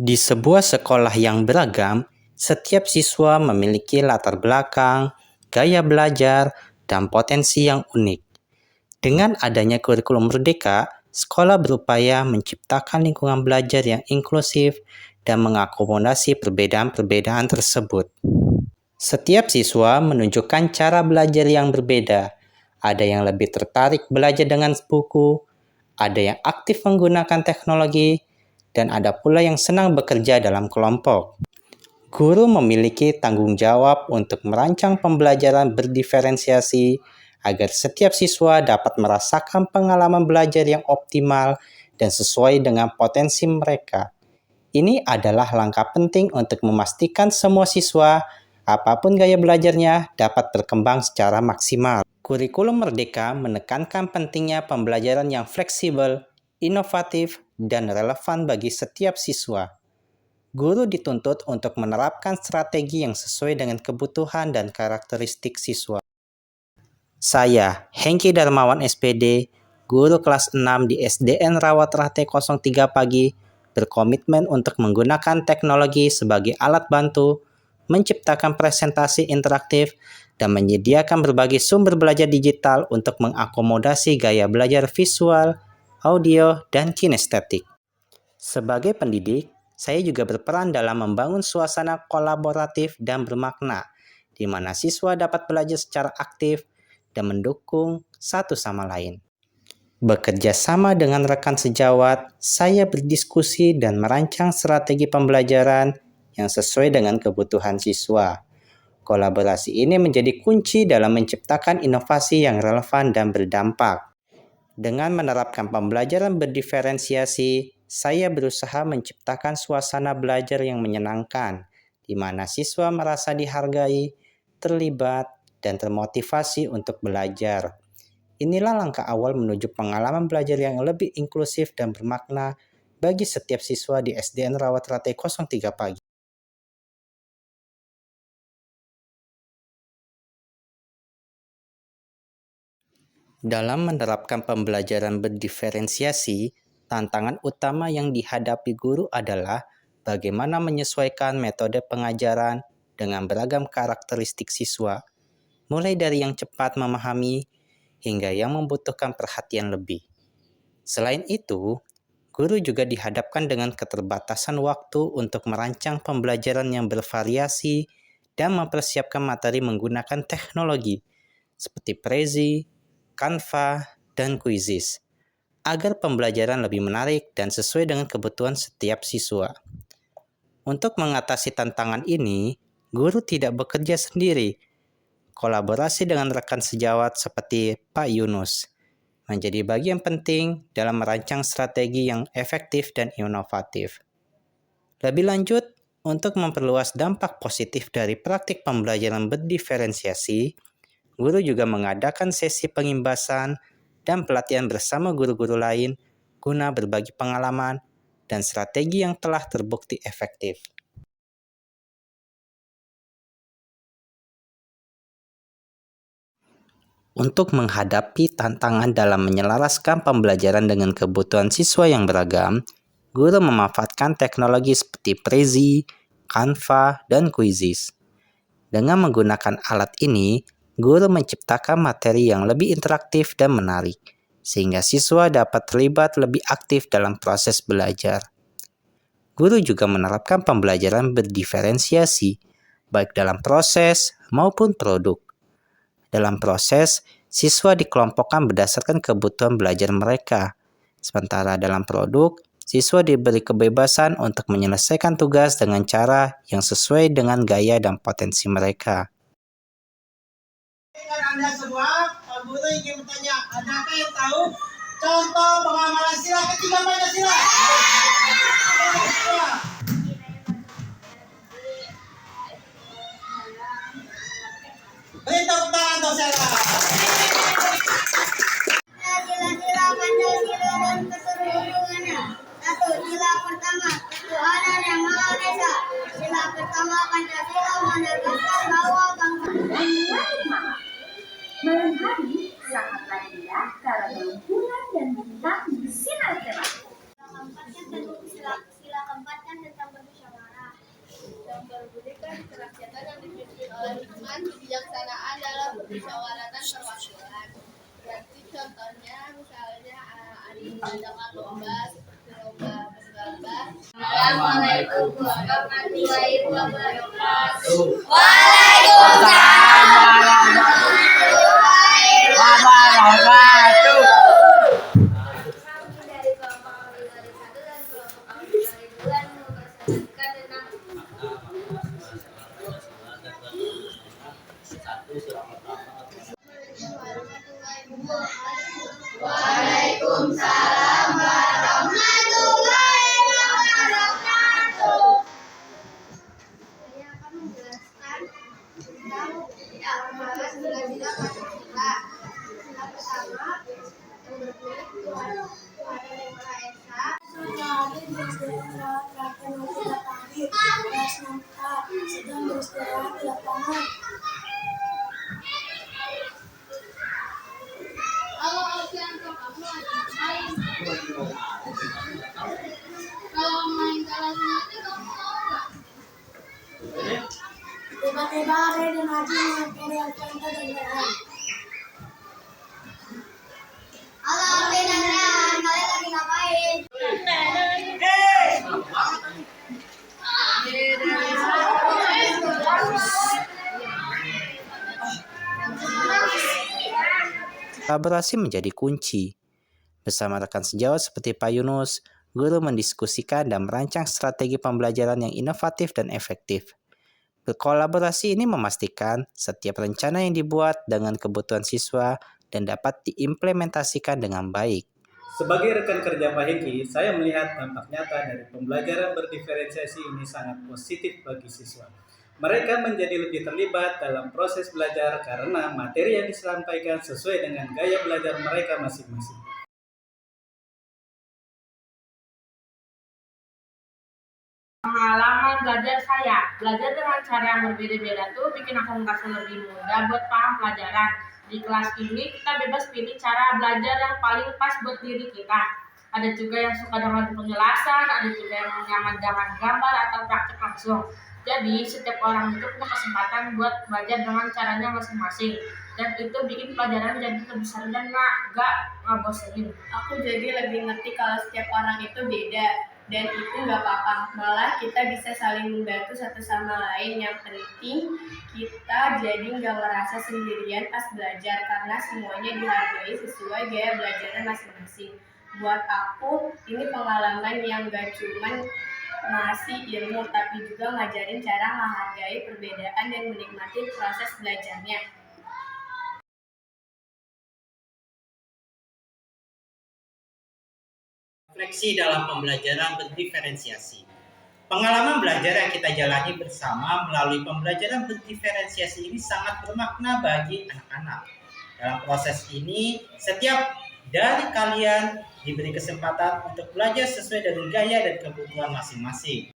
Di sebuah sekolah yang beragam, setiap siswa memiliki latar belakang, gaya belajar, dan potensi yang unik. Dengan adanya kurikulum merdeka, sekolah berupaya menciptakan lingkungan belajar yang inklusif dan mengakomodasi perbedaan-perbedaan tersebut. Setiap siswa menunjukkan cara belajar yang berbeda. Ada yang lebih tertarik belajar dengan buku, ada yang aktif menggunakan teknologi, dan ada pula yang senang bekerja dalam kelompok. Guru memiliki tanggung jawab untuk merancang pembelajaran berdiferensiasi agar setiap siswa dapat merasakan pengalaman belajar yang optimal dan sesuai dengan potensi mereka. Ini adalah langkah penting untuk memastikan semua siswa, apapun gaya belajarnya, dapat berkembang secara maksimal. Kurikulum Merdeka menekankan pentingnya pembelajaran yang fleksibel, inovatif, dan relevan bagi setiap siswa. Guru dituntut untuk menerapkan strategi yang sesuai dengan kebutuhan dan karakteristik siswa. Saya, Hengki Darmawan SPD, guru kelas 6 di SDN Rawat Rate 03 Pagi, berkomitmen untuk menggunakan teknologi sebagai alat bantu, menciptakan presentasi interaktif, dan menyediakan berbagai sumber belajar digital untuk mengakomodasi gaya belajar visual, audio, dan kinestetik. Sebagai pendidik, saya juga berperan dalam membangun suasana kolaboratif dan bermakna, di mana siswa dapat belajar secara aktif dan mendukung satu sama lain. Bekerja sama dengan rekan sejawat, saya berdiskusi dan merancang strategi pembelajaran yang sesuai dengan kebutuhan siswa. Kolaborasi ini menjadi kunci dalam menciptakan inovasi yang relevan dan berdampak. Dengan menerapkan pembelajaran berdiferensiasi, saya berusaha menciptakan suasana belajar yang menyenangkan, di mana siswa merasa dihargai, terlibat, dan termotivasi untuk belajar. Inilah langkah awal menuju pengalaman belajar yang lebih inklusif dan bermakna bagi setiap siswa di SDN Rawat Rate 03 Pagi. Dalam menerapkan pembelajaran berdiferensiasi, tantangan utama yang dihadapi guru adalah bagaimana menyesuaikan metode pengajaran dengan beragam karakteristik siswa, mulai dari yang cepat memahami hingga yang membutuhkan perhatian lebih. Selain itu, guru juga dihadapkan dengan keterbatasan waktu untuk merancang pembelajaran yang bervariasi dan mempersiapkan materi menggunakan teknologi seperti Prezi, Canva, dan Quizizz, agar pembelajaran lebih menarik dan sesuai dengan kebutuhan setiap siswa. Untuk mengatasi tantangan ini, guru tidak bekerja sendiri. Kolaborasi dengan rekan sejawat seperti Pak Yunus menjadi bagian penting dalam merancang strategi yang efektif dan inovatif. Lebih lanjut, untuk memperluas dampak positif dari praktik pembelajaran berdiferensiasi, guru juga mengadakan sesi pengimbasan dan pelatihan bersama guru-guru lain guna berbagi pengalaman dan strategi yang telah terbukti efektif. Untuk menghadapi tantangan dalam menyelaraskan pembelajaran dengan kebutuhan siswa yang beragam, guru memanfaatkan teknologi seperti Prezi, Canva, dan Quizizz. Dengan menggunakan alat ini, guru menciptakan materi yang lebih interaktif dan menarik, sehingga siswa dapat terlibat lebih aktif dalam proses belajar. Guru juga menerapkan pembelajaran berdiferensiasi, baik dalam proses maupun produk. Dalam proses, siswa dikelompokkan berdasarkan kebutuhan belajar mereka. Sementara dalam produk, siswa diberi kebebasan untuk menyelesaikan tugas dengan cara yang sesuai dengan gaya dan potensi mereka. Anda semua, Pak Guru ingin bertanya, adakah yang tahu contoh pengamalan sila ketiga Pancasila? Beri tepuk tangan untuk saya. Sila-sila Pancasila dan keseluruhannya. 1. Sila pertama, ketuhanan yang Maha Esa. Sila pertama Pancasila menegaskan bahwa bangsa malam hari sangatlah indah karena bulan dan bintang bersinar cerah. Sila keempat musyawaratan perwakilan. Berarti contohnya misalnya ada mengadakan lomba seperti lomba menggambar. Assalamualaikum warahmatullahi wabarakatuh. Waalaikumsalam warahmatullahi wabarakatuh. Kami dari kelompok Auditory 1 dan kelompok Auditory 2 mempersembahkan tentang Waalaikumsalam warahmatullahi wabarakatuh. Saya akan menjelaskan tentang amalan sila-sila Pancasila. Sila pertama yang berbunyi Tuhan Yang Maha Esa. Sedang beristirahat di lapangan. Kalau ujian ke kamu lagi ngapain? Kalau main kelasnya itu kamu mau nggak? Tiba-tiba Ray dan Haji menghampiri Alfanta dan Rehan. Halo Alvin dan Rehan, kalian lagi ngapain? Kolaborasi menjadi kunci. Bersama rekan sejawat seperti Pak Yunus, guru mendiskusikan dan merancang strategi pembelajaran yang inovatif dan efektif. Berkolaborasi ini memastikan setiap rencana yang dibuat dengan kebutuhan siswa dan dapat diimplementasikan dengan baik. Sebagai rekan kerja Pak Heki, saya melihat dampak nyata dari pembelajaran berdiferensiasi ini sangat positif bagi siswa. Mereka menjadi lebih terlibat dalam proses belajar karena materi yang disampaikan sesuai dengan gaya belajar mereka masing-masing. Pengalaman belajar saya, belajar dengan cara yang berbeda-beda tuh bikin aku merasa lebih mudah buat paham pelajaran. Di kelas ini kita bebas pilih cara belajar yang paling pas buat diri kita. Ada juga yang suka dengan penjelasan, ada juga yang nyaman dengan gambar atau praktik langsung. Jadi setiap orang itu punya kesempatan buat belajar dengan caranya masing-masing. Dan itu bikin pelajaran jadi lebih seru dan gak ngebosenin. Aku jadi lebih ngerti kalau setiap orang itu beda. Dan itu nggak apa-apa, malah kita bisa saling membantu satu sama lain. Yang penting kita jadi nggak merasa sendirian pas belajar karena semuanya dihargai sesuai gaya belajarnya masing-masing. Buat aku ini pengalaman yang nggak cuman ngasih ilmu tapi juga ngajarin cara menghargai perbedaan dan menikmati proses belajarnya. Refleksi dalam pembelajaran berdiferensiasi. Pengalaman belajar yang kita jalani bersama melalui pembelajaran berdiferensiasi ini sangat bermakna bagi anak-anak. Dalam proses ini, setiap dari kalian diberi kesempatan untuk belajar sesuai dengan gaya dan kebutuhan masing-masing.